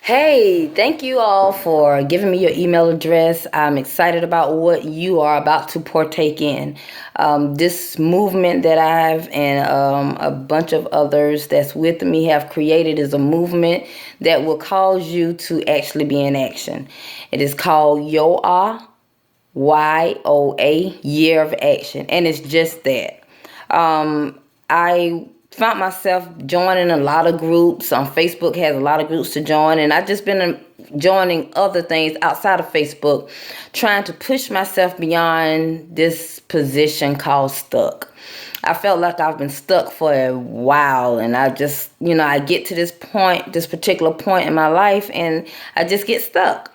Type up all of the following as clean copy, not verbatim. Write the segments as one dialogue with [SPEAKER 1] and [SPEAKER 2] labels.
[SPEAKER 1] Hey, thank you all for giving me your email address. I'm excited about what you are about to partake in. This movement that I've and a bunch of others that's with me have created is a movement that will cause you to actually be in action. It is called YOA, YOA, Year of Action, and it's just that. I found myself joining a lot of groups. Facebook has a lot of groups to join, and I've just been joining other things outside of Facebook, trying to push myself beyond this position called stuck. I felt like I've been stuck for a while, and I just, I get to this point, this particular point in my life, and I just get stuck.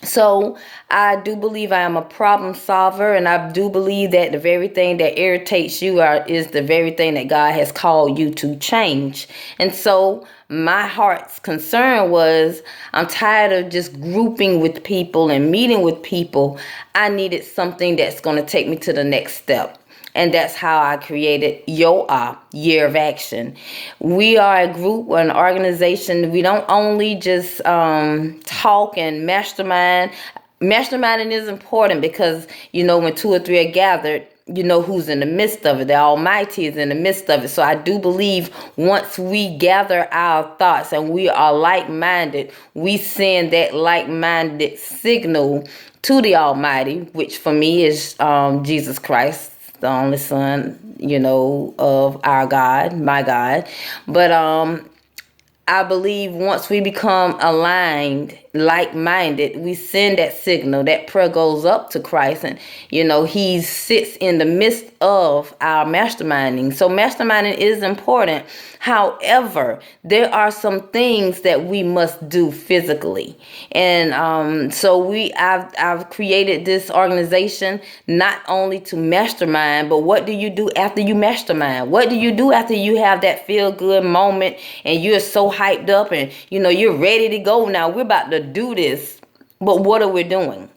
[SPEAKER 1] So I do believe I am a problem solver, and I do believe that the very thing that irritates you is the very thing that God has called you to change. And so my heart's concern was I'm tired of just grouping with people and meeting with people. I needed something that's going to take me to the next step. And that's how I created YOA, Year of Action. We are a group, an organization. We don't only just talk and mastermind. Masterminding is important because, when two or three are gathered, you know who's in the midst of it. The Almighty is in the midst of it. So I do believe once we gather our thoughts and we are like-minded, we send that like-minded signal to the Almighty, which for me is Jesus Christ, the only son, of our God, my God. But I believe once we become aligned, like-minded, we send that signal. That prayer goes up to Christ, and He sits in the midst of our masterminding. So masterminding is important. However, there are some things that we must do physically, and I've created this organization not only to mastermind, but what do you do after you mastermind? What do you do after you have that feel good moment and you're so hyped up and you're ready to go? Now we're about to do this, but what are we doing?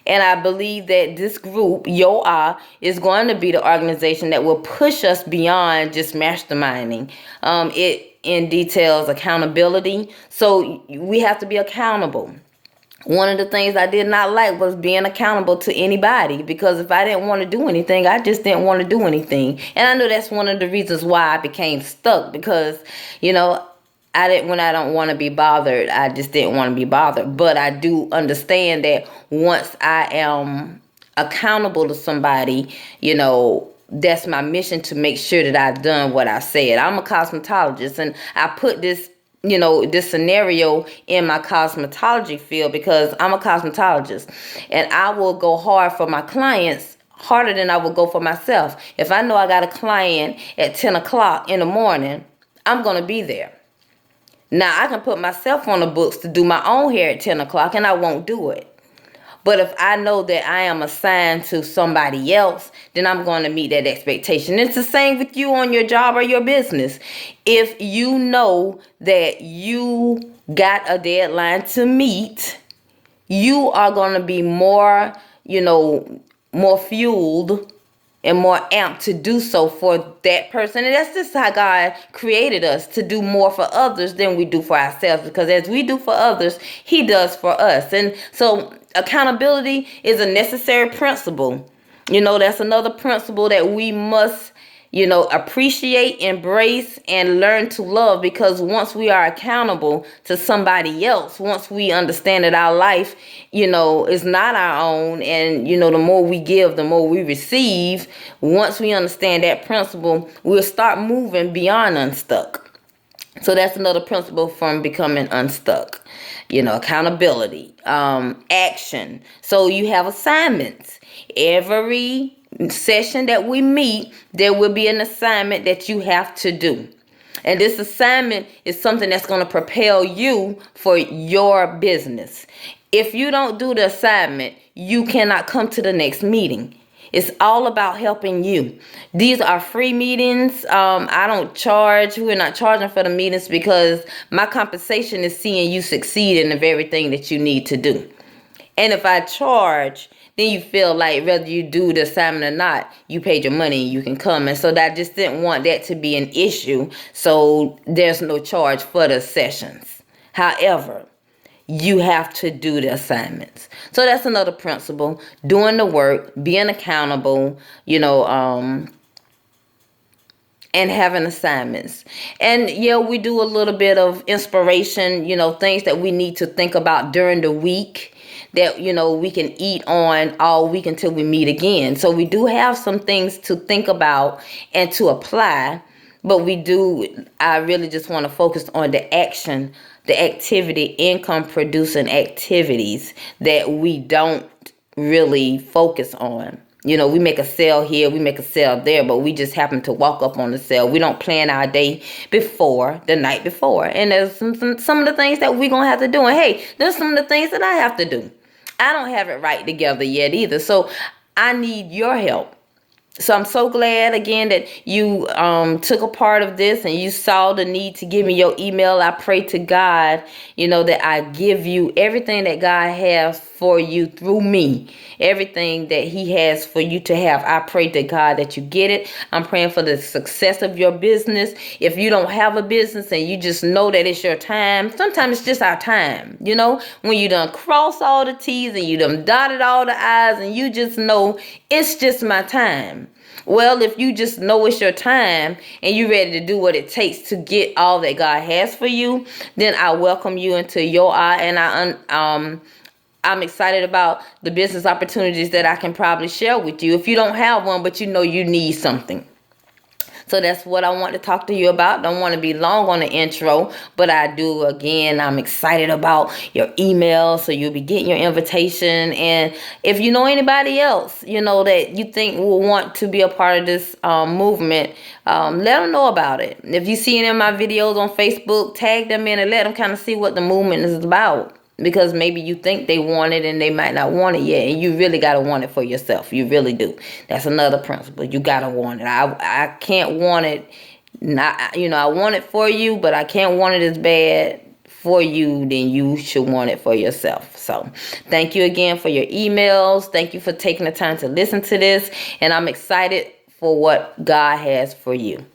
[SPEAKER 1] And I believe that this group, YOA, is going to be the organization that will push us beyond just masterminding. It in details accountability. So we have to be accountable. One of the things I did not like was being accountable to anybody, because if I didn't want to do anything, I just didn't want to do anything. And I know that's one of the reasons why I became stuck, because, when I don't want to be bothered, I just didn't want to be bothered. But I do understand that once I am accountable to somebody, that's my mission, to make sure that I've done what I said. I'm a cosmetologist, and I put this scenario in my cosmetology field because I'm a cosmetologist, and I will go hard for my clients, harder than I would go for myself. If I know I got a client at 10 o'clock in the morning, I'm going to be there. Now, I can put myself on the books to do my own hair at 10 o'clock, and I won't do it. But if I know that I am assigned to somebody else, then I'm going to meet that expectation. It's the same with you on your job or your business. If you know that you got a deadline to meet, you are going to be more, more fueled and more amped to do so for that person. And that's just how God created us, to do more for others than we do for ourselves. Because as we do for others, He does for us. And so accountability is a necessary principle. That's another principle that we must, appreciate, embrace, and learn to love. Because once we are accountable to somebody else, once we understand that our life, is not our own, and, the more we give, the more we receive. Once we understand that principle, we'll start moving beyond unstuck. So that's another principle from becoming unstuck. Accountability, action. So you have assignments. Every session that we meet, there will be an assignment that you have to do. And this assignment is something that's going to propel you for your business. If you don't do the assignment, you cannot come to the next meeting. It's all about helping you. These are free meetings. I don't charge. We're not charging for the meetings because my compensation is seeing you succeed in the very thing that you need to do. And if I charge, then you feel like whether you do the assignment or not, you paid your money and you can come. And so I just didn't want that to be an issue. So there's no charge for the sessions. However, you have to do the assignments. So that's another principle: doing the work, being accountable, and having assignments. And yeah, we do a little bit of inspiration, things that we need to think about during the week that we can eat on all week until we meet again. So we do have some things to think about and to apply, but I really just want to focus on the action, the activity, income producing activities that we don't really focus on. We make a sale here, we make a sale there, but we just happen to walk up on the sale. We don't plan our day before, the night before. And there's some of the things that we're going to have to do. And hey, there's some of the things that I have to do. I don't have it right together yet either. So I need your help. So I'm so glad again that you took a part of this and you saw the need to give me your email. I pray to God, that I give you everything that God has for you through me. Everything that he has for you to have. I pray to God that you get it. I'm praying for the success of your business. If you don't have a business and you just know that it's your time, sometimes it's just our time. When you done cross all the T's and you done dotted all the I's and you just know it's just my time. Well, if you just know it's your time and you're ready to do what it takes to get all that God has for you, then I welcome you into your eye, and I'm excited about the business opportunities that I can probably share with you if you don't have one, but you need something. So that's what I want to talk to you about. Don't want to be long on the intro, but I do. Again, I'm excited about your email, so you'll be getting your invitation. And if you know anybody else, that you think will want to be a part of this movement, let them know about it. If you see any of my videos on Facebook, tag them in and let them kind of see what the movement is about. Because maybe you think they want it and they might not want it yet. And you really got to want it for yourself. You really do. That's another principle. You got to want it. I can't want it. I want it for you, but I can't want it as bad for you. Then you should want it for yourself. So thank you again for your emails. Thank you for taking the time to listen to this. And I'm excited for what God has for you.